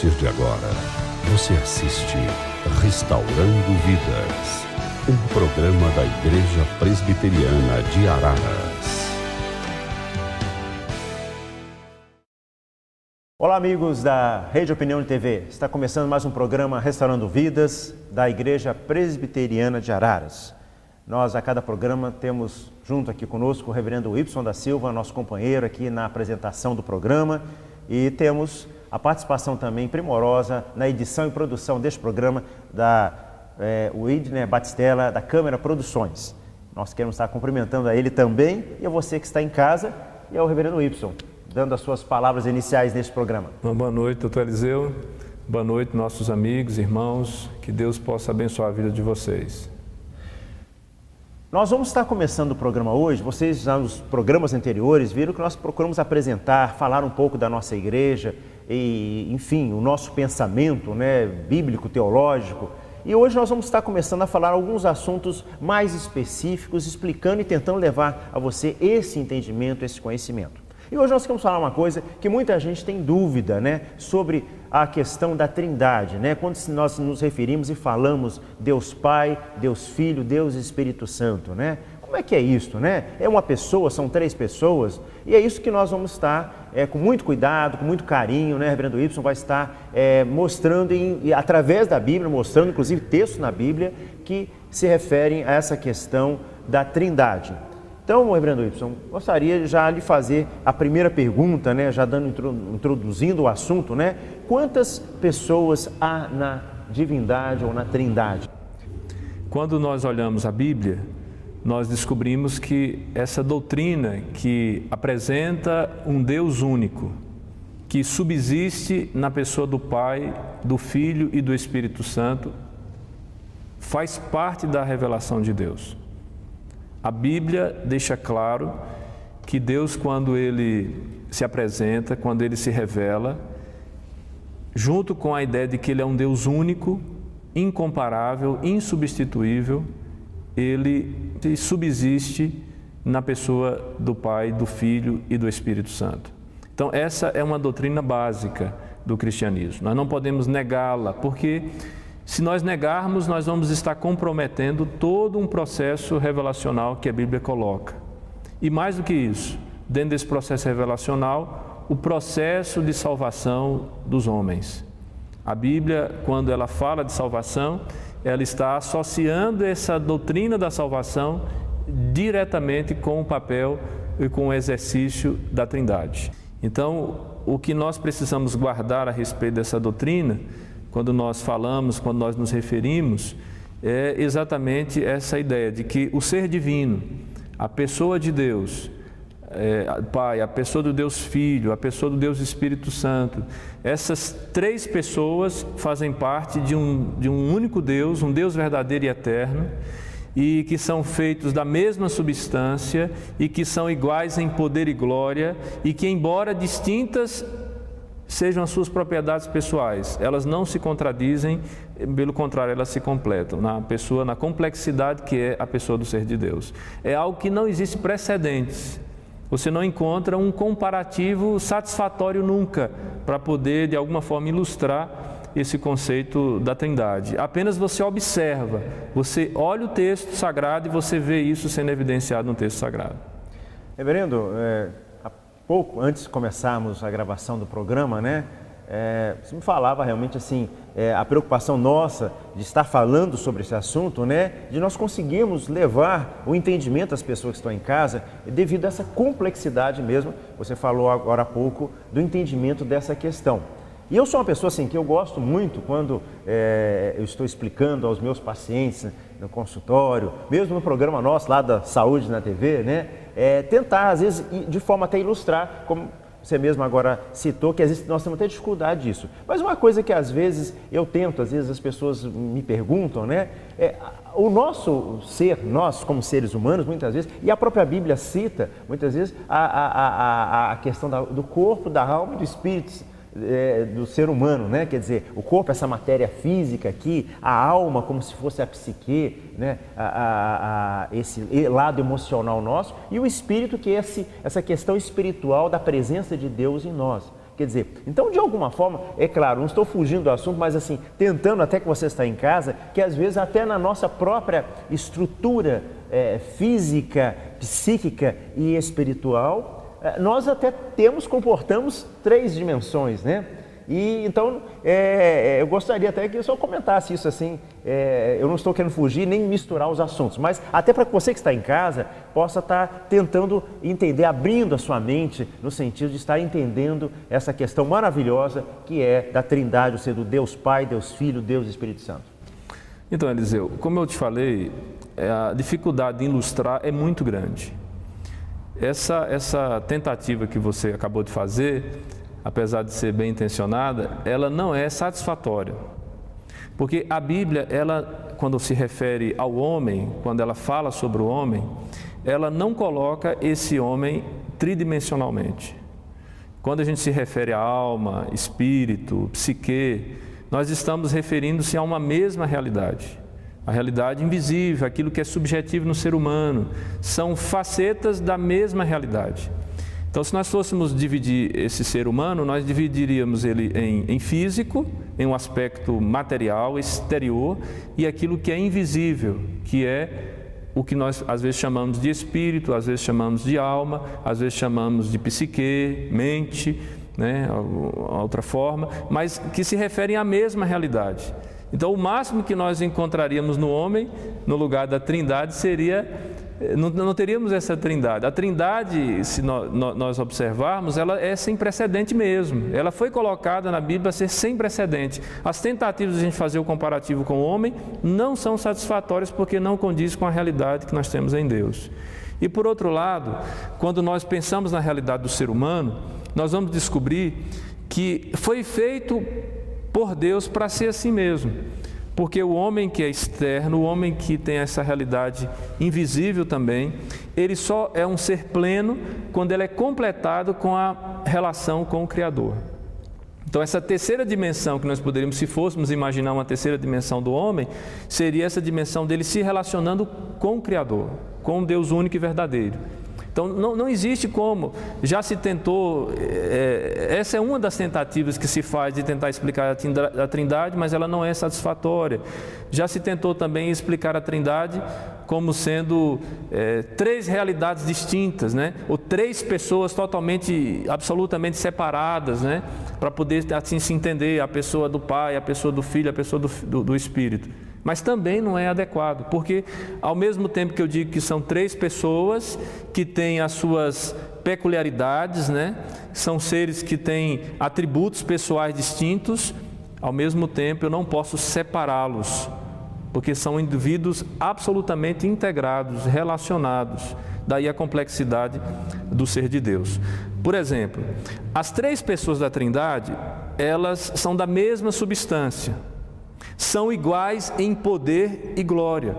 partir de agora, você assiste Restaurando Vidas, um programa da Igreja Presbiteriana de Araras. Olá, amigos da Rede Opinião de TV. Está começando mais um programa Restaurando Vidas da Igreja Presbiteriana de Araras. Nós, a cada programa, temos junto aqui conosco o reverendo Wilson da Silva, nosso companheiro aqui na apresentação do programa, e temos a participação também primorosa na edição e produção deste programa da Widner Batistella, da Câmara Produções. Nós queremos estar cumprimentando a ele também e a você que está em casa e ao reverendo Wilson, dando as suas palavras iniciais neste programa. Boa noite, doutor Eliseu. Boa noite, nossos amigos, irmãos. Que Deus possa abençoar a vida de vocês. Nós vamos estar começando o programa hoje. Vocês já nos programas anteriores viram que nós procuramos apresentar, falar um pouco da nossa igreja e, enfim, o nosso pensamento, bíblico, teológico. E hoje nós vamos estar começando a falar alguns assuntos mais específicos, explicando e tentando levar a você esse entendimento, esse conhecimento. E hoje nós queremos falar uma coisa que muita gente tem dúvida, sobre a questão da Trindade, Quando nós nos referimos e falamos Deus Pai, Deus Filho, Deus Espírito Santo, Como é que é isso, É uma pessoa, são três pessoas, e é isso que nós vamos estar com muito cuidado, com muito carinho, Reverendo Wilson vai estar mostrando, através da Bíblia, mostrando inclusive textos na Bíblia que se referem a essa questão da Trindade. Então, reverendo Wilson, gostaria já de fazer a primeira pergunta, já introduzindo o assunto, Quantas pessoas há na divindade ou na Trindade? Quando nós olhamos a Bíblia, nós descobrimos que essa doutrina que apresenta um Deus único, que subsiste na pessoa do Pai, do Filho e do Espírito Santo, faz parte da revelação de Deus. A Bíblia deixa claro que Deus, quando Ele se apresenta, quando Ele se revela, junto com a ideia de que Ele é um Deus único, incomparável, insubstituível, Ele subsiste na pessoa do Pai, do Filho e do Espírito Santo. Então, essa é uma doutrina básica do cristianismo. Nós não podemos negá-la, porque se nós negarmos, nós vamos estar comprometendo todo um processo revelacional que a Bíblia coloca. E mais do que isso, dentro desse processo revelacional, o processo de salvação dos homens. A Bíblia, quando ela fala de salvação, ela está associando essa doutrina da salvação diretamente com o papel e com o exercício da Trindade. Então, o que nós precisamos guardar a respeito dessa doutrina, quando nós falamos, quando nós nos referimos, é exatamente essa ideia de que o ser divino, a pessoa de Deus, Pai, a pessoa do Deus Filho, a pessoa do Deus Espírito Santo, essas três pessoas fazem parte de um único Deus, um Deus verdadeiro e eterno, e que são feitos da mesma substância e que são iguais em poder e glória e que, embora distintas sejam as suas propriedades pessoais, elas não se contradizem, pelo contrário, elas se completam na complexidade que é a pessoa do ser de Deus. É algo que não existe precedentes. Você não encontra um comparativo satisfatório nunca para poder, de alguma forma, ilustrar esse conceito da Trindade. Apenas você observa, você olha o texto sagrado e você vê isso sendo evidenciado no texto sagrado. Reverendo, pouco antes de começarmos a gravação do programa, você me falava realmente assim, a preocupação nossa de estar falando sobre esse assunto, de nós conseguirmos levar o entendimento às pessoas que estão em casa, devido a essa complexidade mesmo, você falou agora há pouco, do entendimento dessa questão. E eu sou uma pessoa assim, que eu gosto muito quando eu estou explicando aos meus pacientes no consultório, mesmo no programa nosso lá da Saúde na TV, tentar, às vezes, de forma até ilustrar, como você mesmo agora citou, que às vezes nós temos até dificuldade disso. Mas uma coisa que às vezes eu tento, às vezes as pessoas me perguntam, o nosso ser, nós como seres humanos, muitas vezes, e a própria Bíblia cita, muitas vezes, a questão do corpo, da alma e do espírito, do ser humano, quer dizer, o corpo, essa matéria física aqui, a alma como se fosse a psique, esse lado emocional nosso, e o espírito, que é essa questão espiritual da presença de Deus em nós. Quer dizer, então de alguma forma, é claro, não estou fugindo do assunto, mas assim, tentando até que você está em casa, que às vezes até na nossa própria estrutura física, psíquica e espiritual, nós até comportamos 3 dimensões, né? E então, eu gostaria até que eu só comentasse isso assim, eu não estou querendo fugir nem misturar os assuntos, mas até para que você que está em casa possa estar tentando entender, abrindo a sua mente no sentido de estar entendendo essa questão maravilhosa que é da Trindade, ou seja, do Deus Pai, Deus Filho, Deus Espírito Santo. Então, Eliseu, como eu te falei, a dificuldade de ilustrar é muito grande. Essa tentativa que você acabou de fazer, apesar de ser bem intencionada, ela não é satisfatória. Porque a Bíblia, ela, quando se refere ao homem, quando ela fala sobre o homem, ela não coloca esse homem tridimensionalmente. Quando a gente se refere a alma, espírito, psique, nós estamos referindo-se a uma mesma realidade. A realidade invisível, aquilo que é subjetivo no ser humano, são facetas da mesma realidade. Então, se nós fôssemos dividir esse ser humano, nós dividiríamos ele em físico, em um aspecto material, exterior, e aquilo que é invisível, que é o que nós às vezes chamamos de espírito, às vezes chamamos de alma, às vezes chamamos de psique, mente, né, outra forma, mas que se referem à mesma realidade. Então, o máximo que nós encontraríamos no homem, no lugar da Trindade, seria... Não teríamos essa Trindade. A Trindade, se nós observarmos, ela é sem precedente mesmo. Ela foi colocada na Bíblia a ser sem precedente. As tentativas de a gente fazer o comparativo com o homem não são satisfatórias porque não condiz com a realidade que nós temos em Deus. E por outro lado, quando nós pensamos na realidade do ser humano, nós vamos descobrir que foi feito por Deus para ser assim mesmo. Porque o homem que é externo, o homem que tem essa realidade invisível também, ele só é um ser pleno quando ele é completado com a relação com o Criador. Então, essa terceira dimensão que nós poderíamos, se fôssemos imaginar uma terceira dimensão do homem, seria essa dimensão dele se relacionando com o Criador, com o Deus único e verdadeiro. Então, não existe como, já se tentou, essa é uma das tentativas que se faz de tentar explicar a Trindade, mas ela não é satisfatória. Já se tentou também explicar a Trindade como sendo 3 realidades distintas, né? Ou 3 pessoas absolutamente separadas, né? Para poder assim se entender a pessoa do Pai, a pessoa do Filho, a pessoa do Espírito. Mas também não é adequado, porque ao mesmo tempo que eu digo que são 3 pessoas que têm as suas peculiaridades, né? São seres que têm atributos pessoais distintos, ao mesmo tempo eu não posso separá-los, porque são indivíduos absolutamente integrados, relacionados. Daí a complexidade do ser de Deus. Por exemplo, as 3 pessoas da Trindade, elas são da mesma substância. São iguais em poder e glória.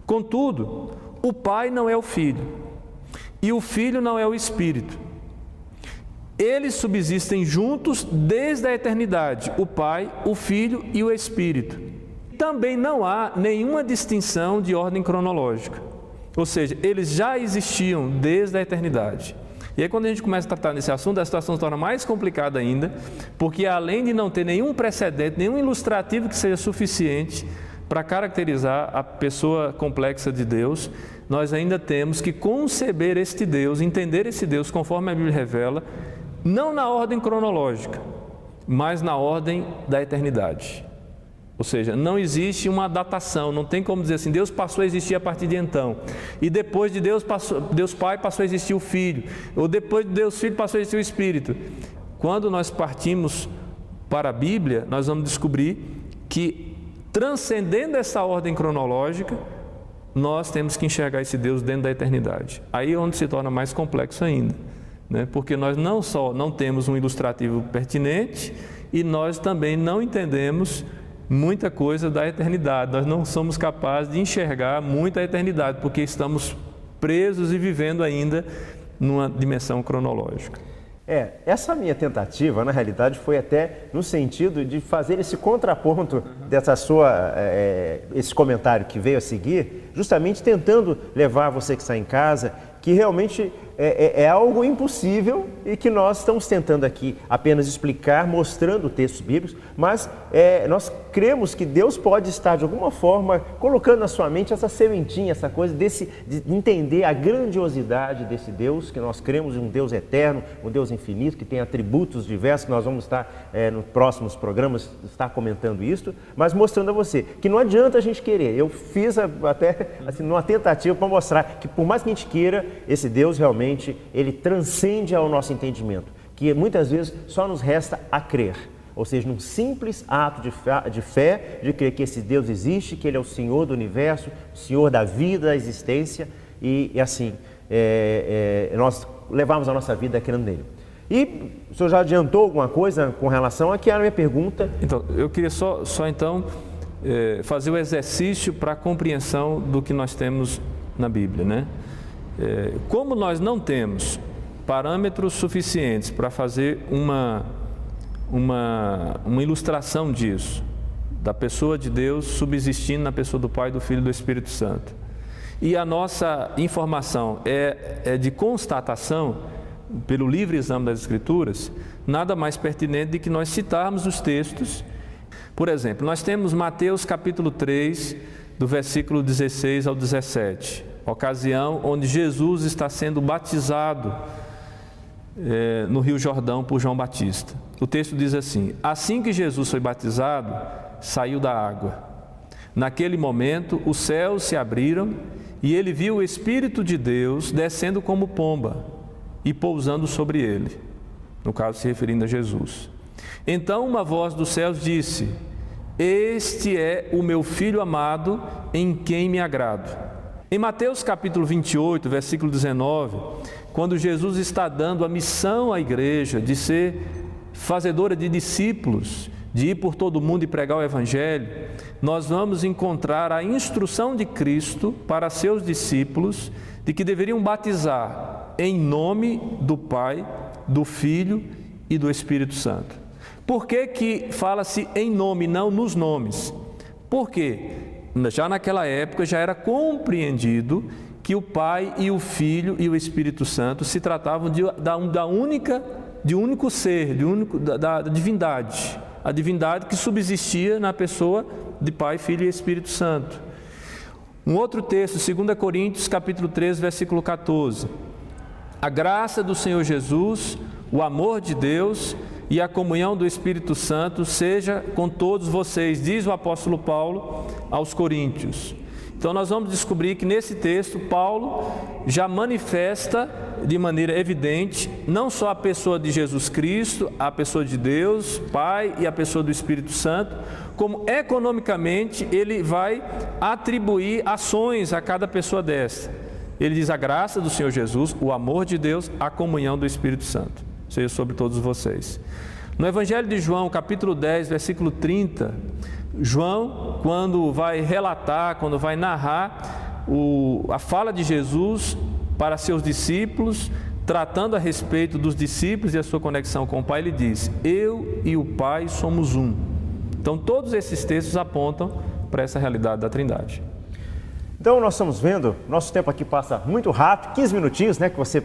Contudo, o Pai não é o Filho e o Filho não é o Espírito. Eles subsistem juntos desde a eternidade, o Pai, o Filho e o Espírito. Também não há nenhuma distinção de ordem cronológica, ou seja, eles já existiam desde a eternidade. E aí, quando a gente começa a tratar nesse assunto, a situação se torna mais complicada ainda, porque além de não ter nenhum precedente, nenhum ilustrativo que seja suficiente para caracterizar a pessoa complexa de Deus, nós ainda temos que conceber este Deus, entender esse Deus conforme a Bíblia revela, não na ordem cronológica, mas na ordem da eternidade. Ou seja, não existe uma datação, não tem como dizer assim, Deus passou a existir a partir de então, e depois de Deus Pai passou a existir o Filho, ou depois de Deus Filho passou a existir o Espírito. Quando nós partimos para a Bíblia, nós vamos descobrir que, transcendendo essa ordem cronológica, nós temos que enxergar esse Deus dentro da eternidade. Aí é onde se torna mais complexo ainda, né? Porque nós não só não temos um ilustrativo pertinente, e nós também não entendemos muita coisa da eternidade. Nós não somos capazes de enxergar muito a eternidade, porque estamos presos e vivendo ainda numa dimensão cronológica. Essa minha tentativa, na realidade, foi até no sentido de fazer esse contraponto dessa esse comentário que veio a seguir, justamente tentando levar você que está em casa, que realmente é algo impossível e que nós estamos tentando aqui apenas explicar, mostrando textos bíblicos, mas nós cremos que Deus pode estar de alguma forma colocando na sua mente essa sementinha, essa coisa de entender a grandiosidade desse Deus, que nós cremos em um Deus eterno, um Deus infinito, que tem atributos diversos, que nós vamos estar nos próximos programas estar comentando isso, mas mostrando a você que não adianta a gente querer. Eu fiz até assim, uma tentativa para mostrar que por mais que a gente queira, esse Deus realmente, ele transcende ao nosso entendimento, que muitas vezes só nos resta a crer, ou seja, num simples ato de fé, de crer que esse Deus existe, que ele é o Senhor do universo, o Senhor da vida, da existência, e assim, nós levamos a nossa vida crendo nele. E o senhor já adiantou alguma coisa com relação a que era a minha pergunta? Então, eu queria só então fazer o exercício para a compreensão do que nós temos na Bíblia, né? Como nós não temos parâmetros suficientes para fazer uma ilustração disso, da pessoa de Deus subsistindo na pessoa do Pai, do Filho e do Espírito Santo, e a nossa informação é de constatação pelo livre exame das Escrituras, nada mais pertinente do que nós citarmos os textos. Por exemplo, nós temos Mateus capítulo 3, do versículo 16 ao 17, ocasião onde Jesus está sendo batizado no Rio Jordão por João Batista. O texto diz assim: assim que Jesus foi batizado, saiu da água. Naquele momento, os céus se abriram e ele viu o Espírito de Deus descendo como pomba e pousando sobre ele, no caso se referindo a Jesus. Então uma voz dos céus disse: este é o meu Filho amado, em quem me agrado. Em Mateus capítulo 28, versículo 19, quando Jesus está dando a missão à igreja de ser fazedora de discípulos, de ir por todo o mundo e pregar o Evangelho, nós vamos encontrar a instrução de Cristo para seus discípulos de que deveriam batizar em nome do Pai, do Filho e do Espírito Santo. Por que fala-se em nome, não nos nomes? Porque já naquela época já era compreendido que o Pai e o Filho e o Espírito Santo se tratavam de um único ser, da divindade, a divindade que subsistia na pessoa de Pai, Filho e Espírito Santo. Um outro texto, 2 Coríntios capítulo 13, versículo 14. A graça do Senhor Jesus, o amor de Deus e a comunhão do Espírito Santo seja com todos vocês, diz o apóstolo Paulo aos Coríntios. Então nós vamos descobrir que nesse texto Paulo já manifesta de maneira evidente não só a pessoa de Jesus Cristo, a pessoa de Deus, Pai e a pessoa do Espírito Santo, como economicamente ele vai atribuir ações a cada pessoa desta. Ele diz: a graça do Senhor Jesus, o amor de Deus, a comunhão do Espírito Santo seja sobre todos vocês. No Evangelho de João, capítulo 10, versículo 30, João, quando vai relatar, quando vai narrar a fala de Jesus para seus discípulos, tratando a respeito dos discípulos e a sua conexão com o Pai, ele diz: eu e o Pai somos um. Então todos esses textos apontam para essa realidade da Trindade. Então nós estamos vendo, nosso tempo aqui passa muito rápido, 15 minutinhos, né, que você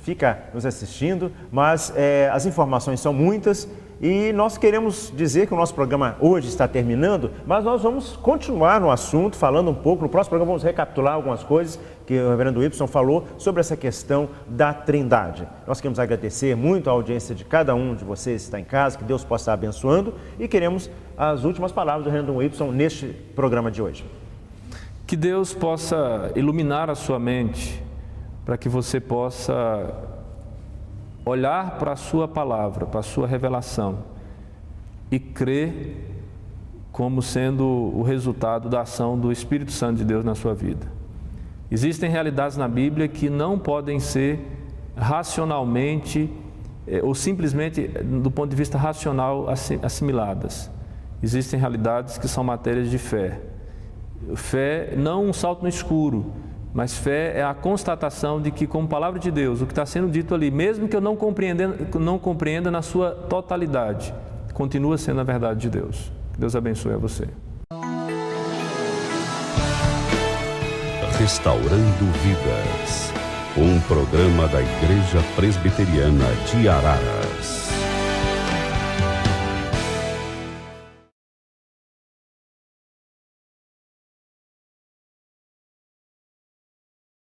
fica nos assistindo, mas as informações são muitas e nós queremos dizer que o nosso programa hoje está terminando, mas nós vamos continuar no assunto, falando um pouco. No próximo programa vamos recapitular algumas coisas que o reverendo Wilson falou sobre essa questão da Trindade. Nós queremos agradecer muito a audiência de cada um de vocês que está em casa, que Deus possa estar abençoando, e queremos as últimas palavras do reverendo Wilson neste programa de hoje. Que Deus possa iluminar a sua mente, para que você possa olhar para a sua palavra, para a sua revelação e crer como sendo o resultado da ação do Espírito Santo de Deus na sua vida. Existem realidades na Bíblia que não podem ser racionalmente ou simplesmente do ponto de vista racional assimiladas. Existem realidades que são matérias de fé. Fé não um salto no escuro, mas fé é a constatação de que, como palavra de Deus, o que está sendo dito ali, mesmo que eu não compreenda na sua totalidade, continua sendo a verdade de Deus. Deus abençoe a você. Restaurando Vidas. Um programa da Igreja Presbiteriana de Araras.